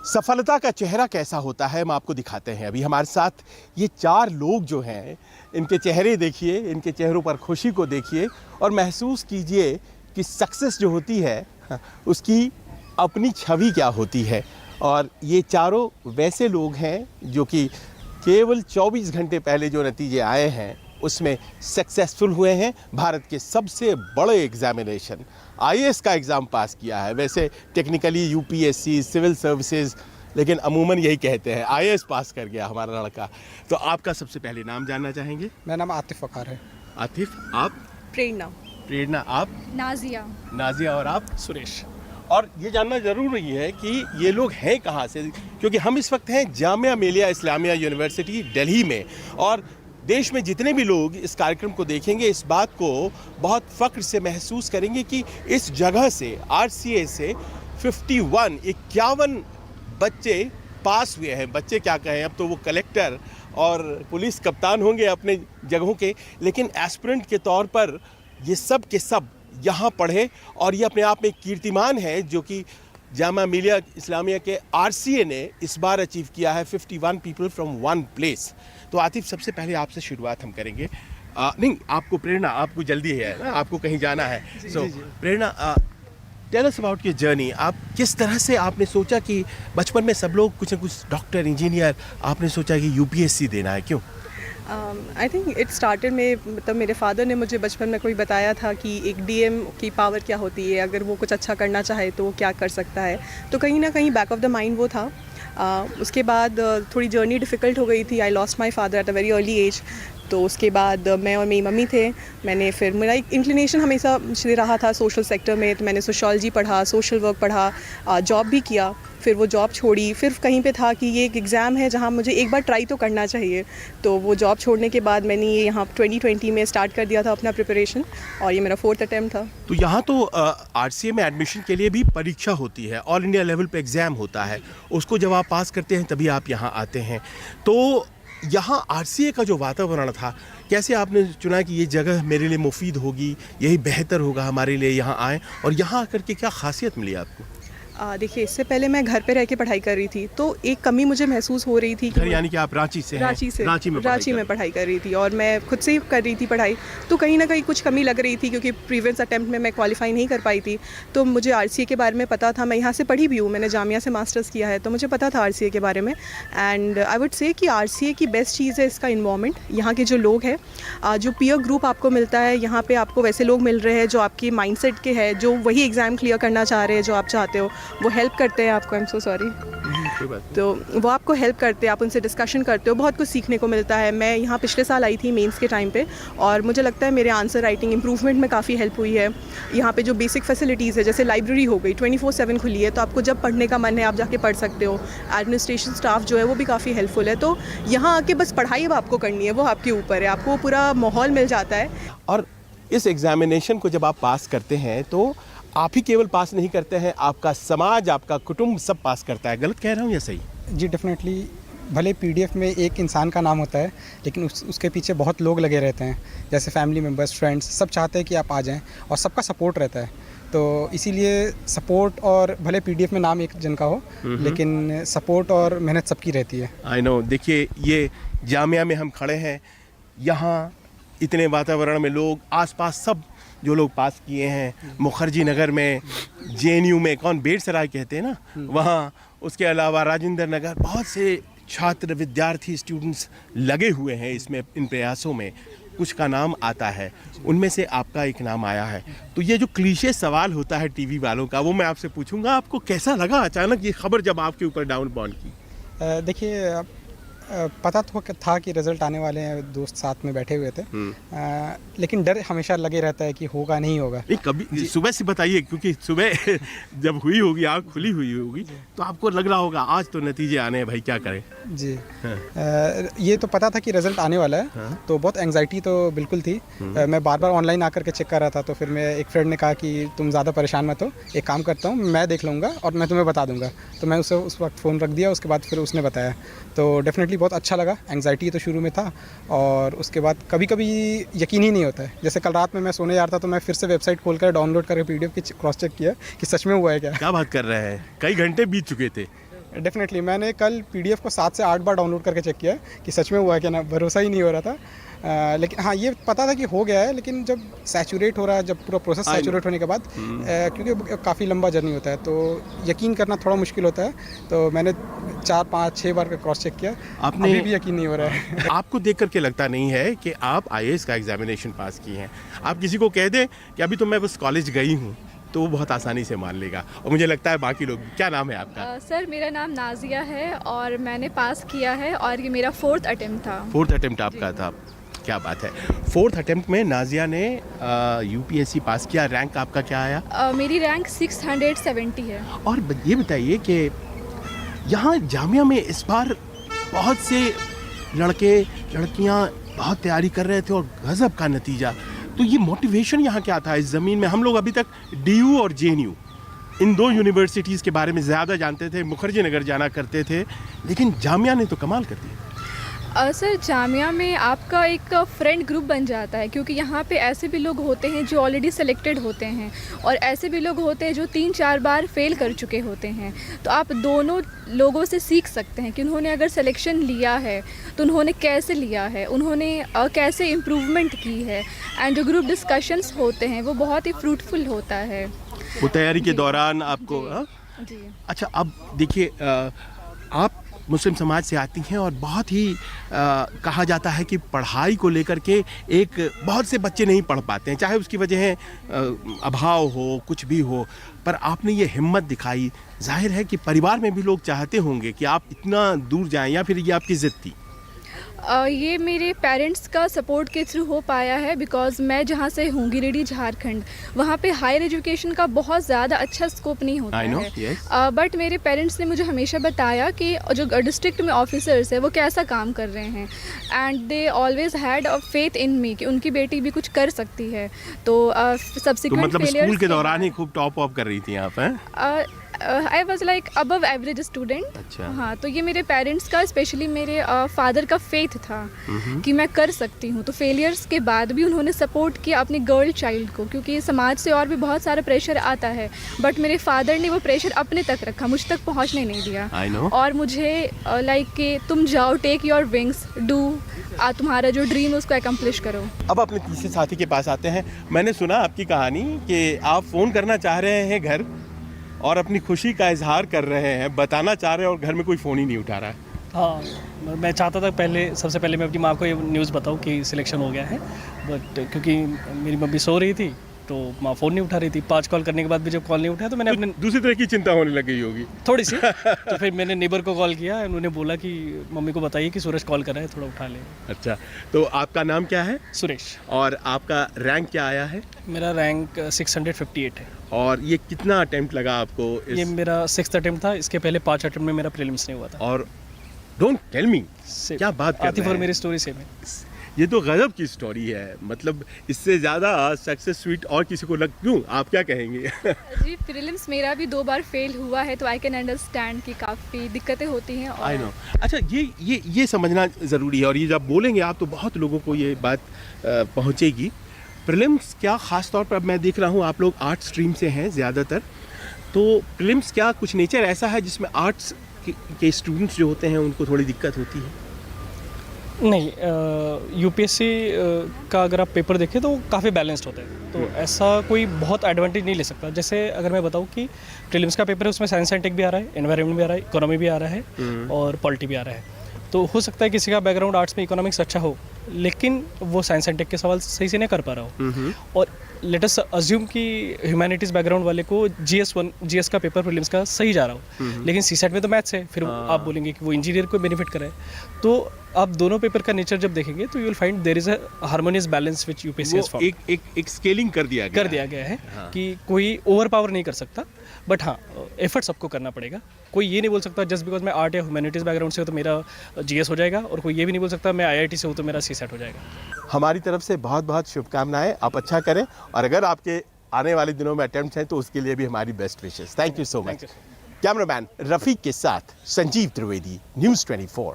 सफलता का चेहरा कैसा होता है हम आपको दिखाते हैं। अभी हमारे साथ ये 4 लोग जो हैं, इनके चेहरे देखिए, इनके चेहरों पर खुशी को देखिए और महसूस कीजिए कि सक्सेस जो होती है उसकी अपनी छवि क्या होती है। और ये चारों वैसे लोग हैं जो कि केवल 24 घंटे पहले जो नतीजे आए हैं उसमें सक्सेसफुल हुए हैं। भारत के सबसे बड़े एग्जामिनेशन आईएएस का एग्ज़ाम पास किया है। वैसे टेक्निकली यूपीएससी, सिविल सर्विसेज, लेकिन अमूमन यही कहते हैं आईएएस पास कर गया हमारा लड़का। तो आपका सबसे पहले नाम जानना चाहेंगे? मेरा नाम आतिफ वकार है। आतिफ, आप? प्रेरणा। प्रेरणा, आप? नाजिया। नाजिया, और आप? सुरेश। और ये जानना ज़रूरी है कि ये लोग हैं कहाँ से, क्योंकि हम इस वक्त हैं जामिया मिलिया इस्लामिया यूनिवर्सिटी दिल्ली में। और देश में जितने भी लोग इस कार्यक्रम को देखेंगे इस बात को बहुत फ़ख्र से महसूस करेंगे कि इस जगह से, आरसीए से 51 बच्चे पास हुए हैं। बच्चे क्या कहें, अब तो वो कलेक्टर और पुलिस कप्तान होंगे अपने जगहों के, लेकिन एस्पिरेंट के तौर पर ये सब के सब यहाँ पढ़े। और ये अपने आप में कीर्तिमान है जो कि जामिया मिलिया इस्लामिया के आरसीए ने इस बार अचीव किया है, 51 पीपल फ्रॉम वन प्लेस। तो आतिफ, सबसे पहले आपसे शुरुआत हम करेंगे। नहीं, आपको प्रेरणा, आपको जल्दी है ना, आपको कहीं जाना है। So Prerna, tell us about your journey. आप किस तरह से आपने सोचा कि बचपन में सब लोग कुछ न कुछ डॉक्टर, इंजीनियर, आपने सोचा कि यूपीएससी देना है, क्यों? आई थिंक इट स्टार्टेड में, मतलब मेरे फादर ने मुझे बचपन में कोई बताया था कि एक डीएम की पावर क्या होती है, अगर वो कुछ अच्छा करना चाहे तो वो क्या कर सकता है। तो कहीं ना कहीं बैक ऑफ द माइंड वो था। उसके बाद थोड़ी जर्नी डिफ़िकल्ट हो गई थी। I lost my father at a very early age. तो उसके बाद मैं और मेरी मम्मी थे। मैंने फिर, मेरा एक इंक्लिनेशन हमेशा से रहा था सोशल सेक्टर में, तो मैंने सोशोलॉजी पढ़ा, सोशल वर्क पढ़ा, जॉब भी किया। फिर वो जॉब छोड़ी, फिर कहीं पे था कि ये एक एग्ज़ाम है जहाँ मुझे एक बार ट्राई तो करना चाहिए। तो वो जॉब छोड़ने के बाद मैंने ये यहाँ 2020 में स्टार्ट कर दिया था अपना प्रिपरेशन, और ये मेरा 4th अटैम्प्ट था। तो यहाँ तो आरसीए में एडमिशन के लिए भी परीक्षा होती है, ऑल इंडिया लेवल पे एग्ज़ाम होता है, उसको जब आप पास करते हैं तभी आप यहाँ आते हैं। तो यहाँ आरसीए का जो वातावरण था, कैसे आपने चुना कि ये जगह मेरे लिए मुफीद होगी, यही बेहतर होगा हमारे लिए, यहाँ आएँ, और यहाँ आकर के क्या खासियत मिली आपको? देखिए, इससे पहले मैं घर पे रह के पढ़ाई कर रही थी, तो एक कमी मुझे महसूस हो रही थी। घर यानी कि आप रांची से हैं? रांची में पढ़ाई कर रही थी, और मैं खुद से ही कर रही थी पढ़ाई। तो कहीं ना कहीं कुछ कमी लग रही थी, क्योंकि प्रीवियस अटैम्प्ट में मैं क्वालिफाई नहीं कर पाई थी। तो मुझे आरसीए के बारे में पता था। मैं यहाँ से पढ़ी भी हूँ, मैंने जामिया से मास्टर्स किया है, तो मुझे पता था आरसीए के बारे में। एंड आई वुड से कि आरसीए की बेस्ट चीज़ है इसका इन्वायरमेंट, यहाँ के जो लोग हैं, जो पीयर ग्रुप आपको मिलता है यहाँ पे, आपको वैसे लोग मिल रहे हैं जो आपके माइंडसेट के हैं, जो वही एग्ज़ाम क्लियर करना चाह रहे हैं जो आप चाहते हो। वो हेल्प करते हैं आपको। I am so sorry. तो वो आपको हेल्प करते हैं, आप उनसे डिस्कशन करते हो, बहुत कुछ सीखने को मिलता है। मैं यहाँ पिछले साल आई थी मेंस के टाइम पे, और मुझे लगता है मेरे आंसर राइटिंग इंप्रूवमेंट में काफ़ी हेल्प हुई है। यहाँ पे जो बेसिक फैसिलिटीज़ है, जैसे लाइब्रेरी हो गई, 24/7 खुली है, तो आपको जब पढ़ने का मन है आप जाके पढ़ सकते हो। एडमिनिस्ट्रेशन स्टाफ जो है वो भी काफ़ी हेल्पफुल है। तो यहाँ आके बस पढ़ाई अब आपको करनी है, वो आपके ऊपर है, आपको पूरा माहौल मिल जाता है। और इस एग्जामिनेशन को जब आप पास करते हैं तो आप ही केवल पास नहीं करते हैं, आपका समाज, आपका कुटुंब सब पास करता है। गलत कह रहा हूँ या सही? जी डेफिनेटली। भले पीडीएफ में एक इंसान का नाम होता है, लेकिन उसके पीछे बहुत लोग लगे रहते हैं, जैसे फैमिली मेम्बर्स, फ्रेंड्स, सब चाहते हैं कि आप आ जाएं, और सबका सपोर्ट रहता है। तो इसीलिए सपोर्ट, और भले पीडीएफ में नाम एक जन का हो, लेकिन सपोर्ट और मेहनत सबकी रहती है। I know. देखिए, ये जामिया में हम खड़े हैं, यहाँ इतने वातावरण में लोग, आसपास सब जो लोग पास किए हैं, मुखर्जी नगर में, जेएनयू में, कौन, बेड़सराय कहते हैं ना, वहाँ, उसके अलावा राजेंद्र नगर, बहुत से छात्र, विद्यार्थी, स्टूडेंट्स लगे हुए हैं इसमें, इन प्रयासों में। कुछ का नाम आता है, उनमें से आपका एक नाम आया है। तो ये जो क्लीशे सवाल होता है टीवी वालों का, वो मैं आपसे पूछूंगा, आपको कैसा लगा अचानक ये खबर जब आपके ऊपर डाउन बॉन्ड की? देखिए, पता तो था कि रिज़ल्ट आने वाले हैं, दोस्त साथ में बैठे हुए थे, लेकिन डर हमेशा लगे रहता है कि होगा नहीं होगा। नहीं, कभी सुबह से बताइए, क्योंकि सुबह जब हुई होगी, आँख खुली हुई होगी, तो आपको लग रहा होगा आज तो नतीजे आने हैं भाई, क्या करें? जी। ये तो पता था कि रिज़ल्ट आने वाला है, तो बहुत एंग्जाइटी तो बिल्कुल थी। मैं बार बार ऑनलाइन आकर के चेक कर रहा था, तो फिर मैं, एक फ्रेंड ने कहा कि तुम ज़्यादा परेशान मत हो, एक काम करता हूँ, मैं देख लूँगा और मैं तुम्हें बता दूँगा। तो मैं उसे उस वक्त फ़ोन रख दिया, उसके बाद फिर उसने बताया। तो डेफिनेटली बहुत अच्छा लगा। एंग्जाइटी तो शुरू में था, और उसके बाद कभी कभी यकीन ही नहीं होता है। जैसे कल रात में मैं सोने जा रहा था, तो मैं फिर से वेबसाइट खोल कर डाउनलोड करके पीडीएफ की क्रॉस चेक किया कि सच में हुआ है क्या। क्या बात कर रहे हैं? कई घंटे बीत चुके थे। डेफिनेटली मैंने कल पीडीएफ को 7 से 8 बार डाउनलोड करके चेक किया है कि सच में हुआ है कि ना, भरोसा ही नहीं हो रहा था। लेकिन हाँ, ये पता था कि हो गया है, लेकिन जब सैचुरेट हो रहा है, जब पूरा प्रोसेस सैचुरेट होने के बाद, क्योंकि काफ़ी लंबा जर्नी होता है तो यकीन करना थोड़ा मुश्किल होता है। तो मैंने 4, 5, 6 बार का क्रॉस चेक किया, आपने अभी भी यकीन नहीं हो रहा है। आपको देख करके लगता नहीं है कि आप आईएएस का एग्जामिनेशन पास किए हैं? आप किसी को कह दें कि अभी तो मैं बस कॉलेज गई हूँ, तो वो बहुत आसानी से मान लेगा, और मुझे लगता है बाकी लोग। क्या नाम है आपका? सर मेरा नाम नाजिया है और मैंने पास किया है और ये मेरा 4th अटेम्प्ट था। 4th अटेम्प्ट आपका था? क्या बात है। 4th अटेम्प्ट में नाजिया ने यूपीएससी पास किया। रैंक आपका क्या आया? मेरी रैंक 670 है। और ये बताइए कि यहाँ जामिया में इस बार बहुत से लड़के लड़कियाँ बहुत तैयारी कर रहे थे और गजब का नतीजा। तो ये मोटिवेशन यहाँ क्या था इस ज़मीन में? हम लोग अभी तक डीयू और जेएनयू इन 2 यूनिवर्सिटीज़ के बारे में ज़्यादा जानते थे, मुखर्जी नगर जाना करते थे, लेकिन जामिया ने तो कमाल कर दिया। सर जामिया में आपका एक फ्रेंड ग्रुप बन जाता है, क्योंकि यहाँ पे ऐसे भी लोग होते हैं जो ऑलरेडी सेलेक्टेड होते हैं और ऐसे भी लोग होते हैं जो 3-4 बार फेल कर चुके होते हैं। तो आप दोनों लोगों से सीख सकते हैं कि उन्होंने अगर सिलेक्शन लिया है तो उन्होंने कैसे लिया है, उन्होंने कैसे इम्प्रूवमेंट की है। एंड जो ग्रुप डिस्कशंस होते हैं वो बहुत ही फ्रूटफुल होता है वो तैयारी के दौरान आपको। जी। अच्छा, अब देखिए, आप मुस्लिम समाज से आती हैं और बहुत ही कहा जाता है कि पढ़ाई को लेकर के एक बहुत से बच्चे नहीं पढ़ पाते हैं, चाहे उसकी वजह है अभाव हो, कुछ भी हो, पर आपने ये हिम्मत दिखाई। जाहिर है कि परिवार में भी लोग चाहते होंगे कि आप इतना दूर जाएं, या फिर ये आपकी ज़िद थी? ये मेरे पेरेंट्स का सपोर्ट के थ्रू हो पाया है, बिकॉज़ मैं जहाँ से हूँ गिरिडीह झारखंड, वहाँ पे हायर एजुकेशन का बहुत ज़्यादा अच्छा स्कोप नहीं होता है। बट मेरे पेरेंट्स ने मुझे हमेशा बताया कि जो डिस्ट्रिक्ट में ऑफिसर्स है वो कैसा काम कर रहे हैं, and they always had a faith in me कि उनकी बेटी भी कुछ कर सकती है। तो सब्सिक्वेंट मतलब स्कूल के दौरान ही खूब टॉप अप कर रही थी आप? हैं I was like above average student. अच्छा। हाँ, तो ये मेरे पेरेंट्स का, स्पेशली मेरे फादर का फेथ था कि मैं कर सकती हूँ। तो फेलियर्स के बाद भी उन्होंने सपोर्ट किया अपनी गर्ल चाइल्ड को, क्योंकि समाज से और भी बहुत सारा प्रेशर आता है, बट मेरे फादर ने वो प्रेशर अपने तक रखा, मुझ तक पहुँचने नहीं दिया। और मुझे लाइक कि तुम जाओ, टेक योर विंग्स, डू, तुम्हारा जो ड्रीम है उसको एकम्प्लिश करो। अब अपने तीसरे साथी के पास आते हैं। मैंने सुना आपकी कहानी कि आप फ़ोन करना चाह रहे हैं घर और अपनी खुशी का इजहार कर रहे हैं, बताना चाह रहे हैं, और घर में कोई फ़ोन ही नहीं उठा रहा है। हाँ, मैं चाहता था सबसे पहले मैं अपनी माँ को ये न्यूज़ बताऊँ कि सिलेक्शन हो गया है, बट क्योंकि मेरी मम्मी सो रही थी तो माँ फ़ोन नहीं उठा रही थी। 5 कॉल करने के बाद भी जब कॉल नहीं उठाया तो मैंने अपने दूसरी तरह की चिंता होने लग गई होगी थोड़ी सी। तो फिर मैंने नेबर को कॉल किया, उन्होंने बोला कि मम्मी को बताइए कि सूरज कॉल कर रहा है, थोड़ा उठा ले। अच्छा, तो आपका नाम क्या है? सुरेश। और आपका रैंक क्या आया है? मेरा रैंक 658 है। और ये कितना अटेम्प्ट लगा आपको? ये मेरा 6th अटेम्प्ट था। इसके पहले 5 अटेम्प्ट में मेरा प्रीलिम्स नहीं हुआ था। और डोंट टेल मी, क्या बात कर रहे हैं? मेरी स्टोरी सेम है। ये तो गजब की स्टोरी है, मतलब इससे ज़्यादा सक्सेस स्वीट और किसी को लग क्यों? आप क्या कहेंगे? जी, प्रीलिम्स मेरा भी 2 बार फेल हुआ है, तो आई कैन अंडरस्टैंड कि काफ़ी दिक्कतें होती हैं। I know. अच्छा, ये समझना ज़रूरी है, और ये जब बोलेंगे आप तो बहुत लोगों को ये बात पहुँचेगी। प्रीलिम्स क्या, ख़ास तौर पर अब मैं देख रहा हूँ आप लोग आर्ट स्ट्रीम से हैं ज़्यादातर, तो प्रीलिम्स क्या कुछ नेचर ऐसा है जिसमें आर्ट्स के स्टूडेंट्स जो होते हैं उनको थोड़ी दिक्कत होती है? नहीं, यूपीएससी का अगर आप पेपर देखें तो काफ़ी बैलेंस्ड होता है, तो ऐसा कोई बहुत एडवांटेज नहीं ले सकता। जैसे अगर मैं बताऊं कि प्रीलिम्स का पेपर है, उसमें साइंस एंड टेक भी आ रहा है, एनवायरनमेंट भी आ रहा है, इकोनॉमी भी आ रहा है और पॉलिटी भी आ रहा है। तो हो सकता है किसी का बैकग्राउंड आर्ट्स में इकोनॉमिक्स अच्छा हो, लेकिन वो साइंस एंड टेक के सवाल सही से नहीं कर पा रहा हो, और लेट अस अज्यूम कि ह्यूमैनिटीज़ बैकग्राउंड वाले को जीएस का पेपर प्रीलिम्स का सही जा रहा हो, लेकिन सीसेट में तो मैथ्स है, फिर आप बोलेंगे कि वो इंजीनियर को बेनिफिट करे। तो आप दोनों पेपर का नेचर जब देखेंगे तो you will find there is a harmonious balance which UPSC has found. एक स्केलिंग कर दिया गया है कि कोई ओवर पावर नहीं कर सकता, बट हाँ एफर्ट सबको करना पड़ेगा। कोई ये नहीं बोल सकता जस्ट बिकॉज मैं आर्ट या ह्यूमैनिटीज़ बैकग्राउंड से हो तो मेरा जीएस हो जाएगा, और कोई ये भी नहीं बोल सकता मैं आईआईटी से हूँ तो मेरा सीसेट हो जाएगा। हमारी तरफ से बहुत बहुत शुभकामनाएं, आप अच्छा करें, और अगर आपके आने वाले दिनों में अटेम्प्ट हैं तो उसके लिए भी हमारी best wishes. Thank you so much. Cameraman Rafiq के साथ संजीव त्रिवेदी, न्यूज़ 24।